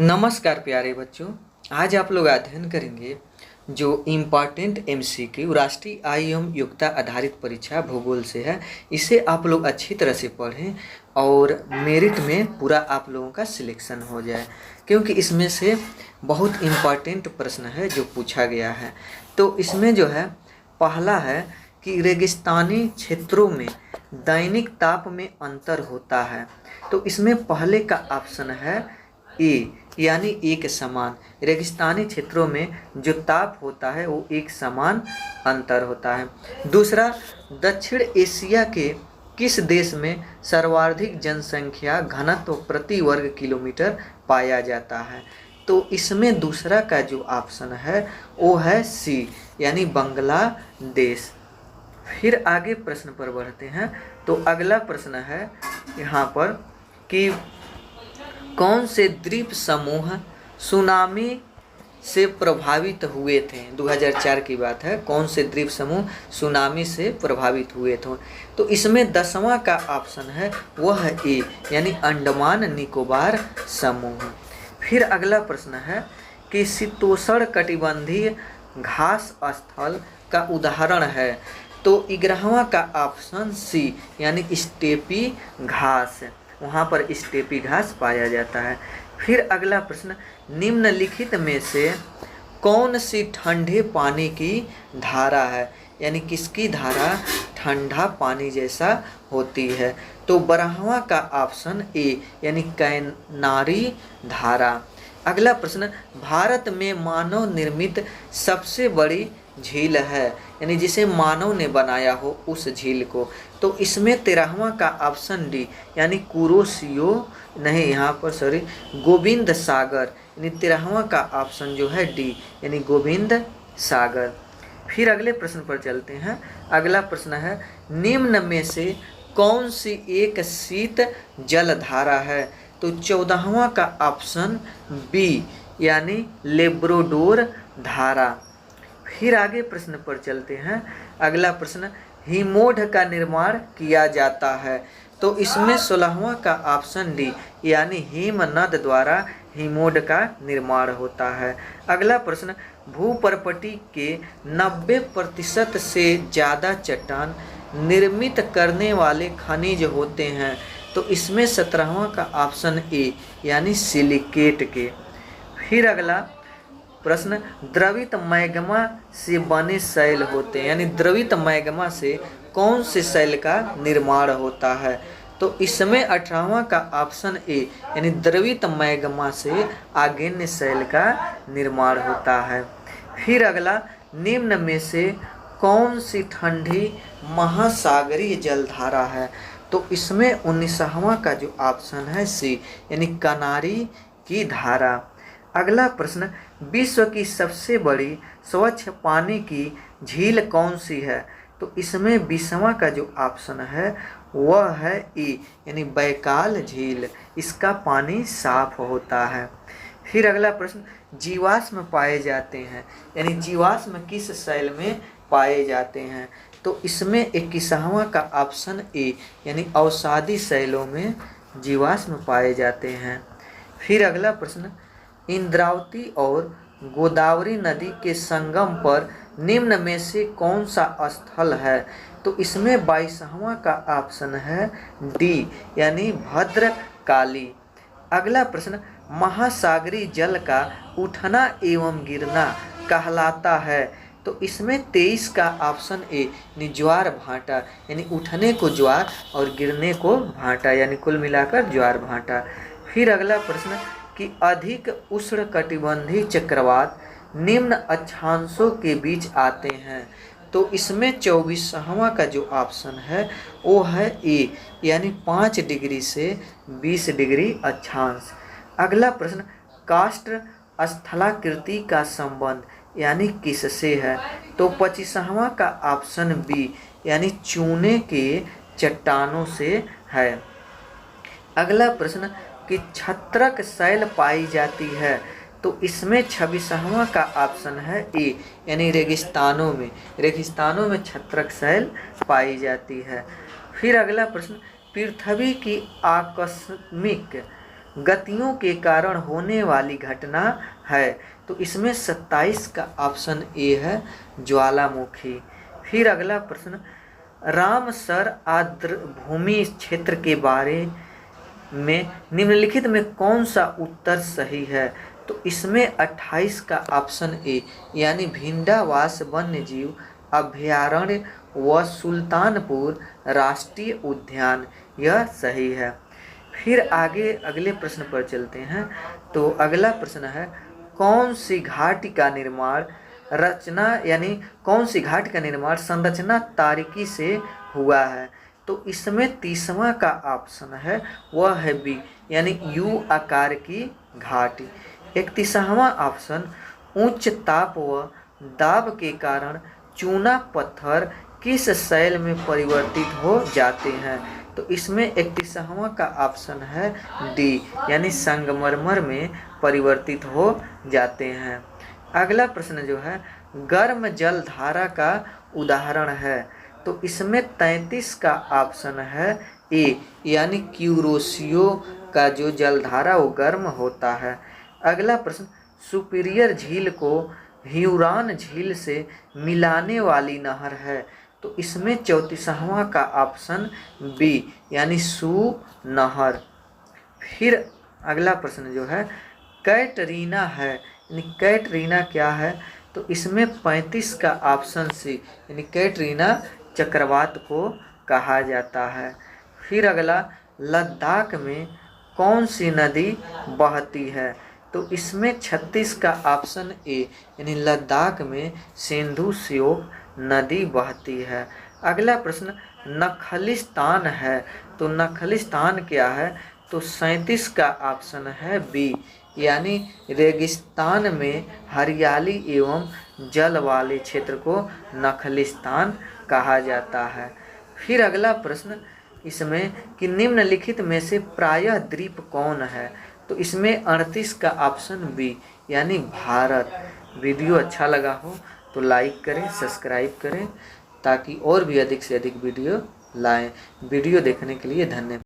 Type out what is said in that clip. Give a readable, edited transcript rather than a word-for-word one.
नमस्कार प्यारे बच्चों। आज आप लोग अध्ययन करेंगे जो इम्पॉर्टेंट एमसीक्यू राष्ट्रीय आय एवं योग्यता आधारित परीक्षा भूगोल से है। इसे आप लोग अच्छी तरह से पढ़ें और मेरिट में पूरा आप लोगों का सिलेक्शन हो जाए, क्योंकि इसमें से बहुत इम्पॉर्टेंट प्रश्न है जो पूछा गया है। तो इसमें जो है पहला है कि रेगिस्तानी क्षेत्रों में दैनिक ताप में अंतर होता है। तो इसमें पहले का ऑप्शन है ए, यानी एक समान। रेगिस्तानी क्षेत्रों में जो ताप होता है वो एक समान अंतर होता है। दूसरा, दक्षिण एशिया के किस देश में सर्वाधिक जनसंख्या घनत्व प्रति वर्ग किलोमीटर पाया जाता है? तो इसमें दूसरा का जो ऑप्शन है वो है सी, यानी बांग्लादेश। फिर आगे प्रश्न पर बढ़ते हैं। तो अगला प्रश्न है यहाँ पर कि कौन से द्वीप समूह सुनामी से प्रभावित हुए थे? 2004 की बात है। कौन से द्वीप समूह सुनामी से प्रभावित हुए थे? तो इसमें 10वां का ऑप्शन है वह है ए, यानी अंडमान निकोबार समूह। फिर अगला प्रश्न है कि शीतोष्ण कटिबंधीय घास स्थल का उदाहरण है। तो 11वां का ऑप्शन सी, यानी स्टेपी घास, वहाँ पर स्टेपी घास पाया जाता है। फिर अगला प्रश्न, निम्नलिखित में से कौन सी ठंडे पानी की धारा है? यानी किसकी धारा ठंडा पानी जैसा होती है? तो 12वां का ऑप्शन ए, यानी कैनारी धारा। अगला प्रश्न, भारत में मानव निर्मित सबसे बड़ी झील है, यानी जिसे मानव ने बनाया हो उस झील को। तो इसमें 13वां का ऑप्शन डी, यानी कुरोशियो नहीं, यहाँ पर सॉरी, गोविंद सागर, यानी 13वां का ऑप्शन जो है डी, यानी गोविंद सागर। फिर अगले प्रश्न पर चलते हैं। अगला प्रश्न है, निम्न में से कौन सी एक शीत जलधारा है? तो 14वां का ऑप्शन बी, यानी लेब्रोडोर धारा। फिर आगे प्रश्न पर चलते हैं। अगला प्रश्न, हिमोढ़ का निर्माण किया जाता है। तो इसमें 16वां का ऑप्शन डी, यानी हिमनद द्वारा हिमोढ़ का निर्माण होता है। अगला प्रश्न, भूपर्पटी के 90% से ज़्यादा चट्टान निर्मित करने वाले खनिज होते हैं। तो इसमें 17वां का ऑप्शन ए, यानी सिलिकेट के। फिर अगला प्रश्न, द्रवित मैग्मा से बने शैल होते हैं, यानी द्रवित मैग्मा से कौन से शैल का निर्माण होता है? तो इसमें 18वां का ऑप्शन ए, यानी द्रवित मैग्मा से आग्नेय शैल का निर्माण होता है। फिर अगला, निम्न में से कौन सी ठंडी महासागरीय जलधारा है? तो इसमें 19वां का जो ऑप्शन है सी, यानी कनारी की धारा। अगला प्रश्न, विश्व की सबसे बड़ी स्वच्छ पानी की झील कौन सी है? तो इसमें 20वां का जो ऑप्शन है वह है ए, यानी बैकाल झील। इसका पानी साफ होता है। फिर अगला प्रश्न, जीवाश्म पाए जाते हैं, यानी जीवाश्म किस शैल में पाए जाते हैं? तो इसमें 21वां का ऑप्शन ए, यानी अवसादी शैलों में जीवाश्म पाए जाते हैं। फिर अगला प्रश्न, इंद्रावती और गोदावरी नदी के संगम पर निम्न में से कौन सा स्थल है? तो इसमें 22वां का ऑप्शन है डी, यानी भद्रकाली। अगला प्रश्न, महासागरीय जल का उठना एवं गिरना कहलाता है। तो इसमें 23 का ऑप्शन ए, यानी ज्वार भाटा, यानी उठने को ज्वार और गिरने को भाटा, यानी कुल मिलाकर ज्वार भाटा। फिर अगला प्रश्न, कि अधिक उष्णकटिबंधीय चक्रवात निम्न अक्षांशों के बीच आते हैं। तो इसमें 24वां का जो ऑप्शन है वो है ए, यानी 5 डिग्री से 20 डिग्री अक्षांश। अगला प्रश्न, काष्ठ स्थलाकृति का संबंध यानी किससे है? तो 25वां का ऑप्शन बी, यानी चूने के चट्टानों से है। अगला प्रश्न, कि छत्रक शैल पाई जाती है। तो इसमें 26वां का ऑप्शन है ए, यानी रेगिस्तानों में छत्रक शैल पाई जाती है। फिर अगला प्रश्न, पृथ्वी की आकस्मिक गतियों के कारण होने वाली घटना है। तो इसमें 27 का ऑप्शन ए है, ज्वालामुखी। फिर अगला प्रश्न, रामसर आर्द्रभूमि क्षेत्र के बारे में निम्नलिखित में कौन सा उत्तर सही है? तो इसमें 28 का ऑप्शन ए यानी भिंडावास वन्यजीव अभयारण्य व सुल्तानपुर राष्ट्रीय उद्यान, यह सही है। फिर आगे अगले प्रश्न पर चलते हैं। तो अगला प्रश्न है, कौन सी घाटी का निर्माण संरचना तारीकी से हुआ है? तो इसमें 30वां का ऑप्शन है, वह है बी यानी यू आकार की घाटी। 31वां ऑप्शन, उच्च ताप व दाब के कारण चूना पत्थर किस शैल में परिवर्तित हो जाते हैं? तो इसमें 31वां का ऑप्शन है डी यानी संगमरमर में परिवर्तित हो जाते हैं। अगला प्रश्न जो है, गर्म जल धारा का उदाहरण है। तो इसमें 33 का ऑप्शन है ए यानी क्यूरोसियो का जो जलधारा वो गर्म होता है। अगला प्रश्न, सुपीरियर झील को ह्यूरॉन झील से मिलाने वाली नहर है। तो इसमें 34वां का ऑप्शन बी यानी सू नहर। फिर अगला प्रश्न जो है, कैटरीना है, यानी कैटरीना क्या है? तो इसमें 35 का ऑप्शन सी यानी कैटरीना चक्रवात को कहा जाता है। फिर अगला, लद्दाख में कौन सी नदी बहती है? तो इसमें 36 का ऑप्शन ए यानी लद्दाख में सिंधु स्योक नदी बहती है। अगला प्रश्न, नखलिस्तान है। तो नखलिस्तान क्या है? तो 37 का ऑप्शन है बी यानी रेगिस्तान में हरियाली एवं जल वाले क्षेत्र को नखलिस्तान कहा जाता है। फिर अगला प्रश्न इसमें कि निम्नलिखित में से प्रायः द्वीप कौन है? तो इसमें 38 का ऑप्शन बी यानी भारत। वीडियो अच्छा लगा हो तो लाइक करें, सब्सक्राइब करें ताकि और भी अधिक से अधिक वीडियो लाएं। वीडियो देखने के लिए धन्यवाद।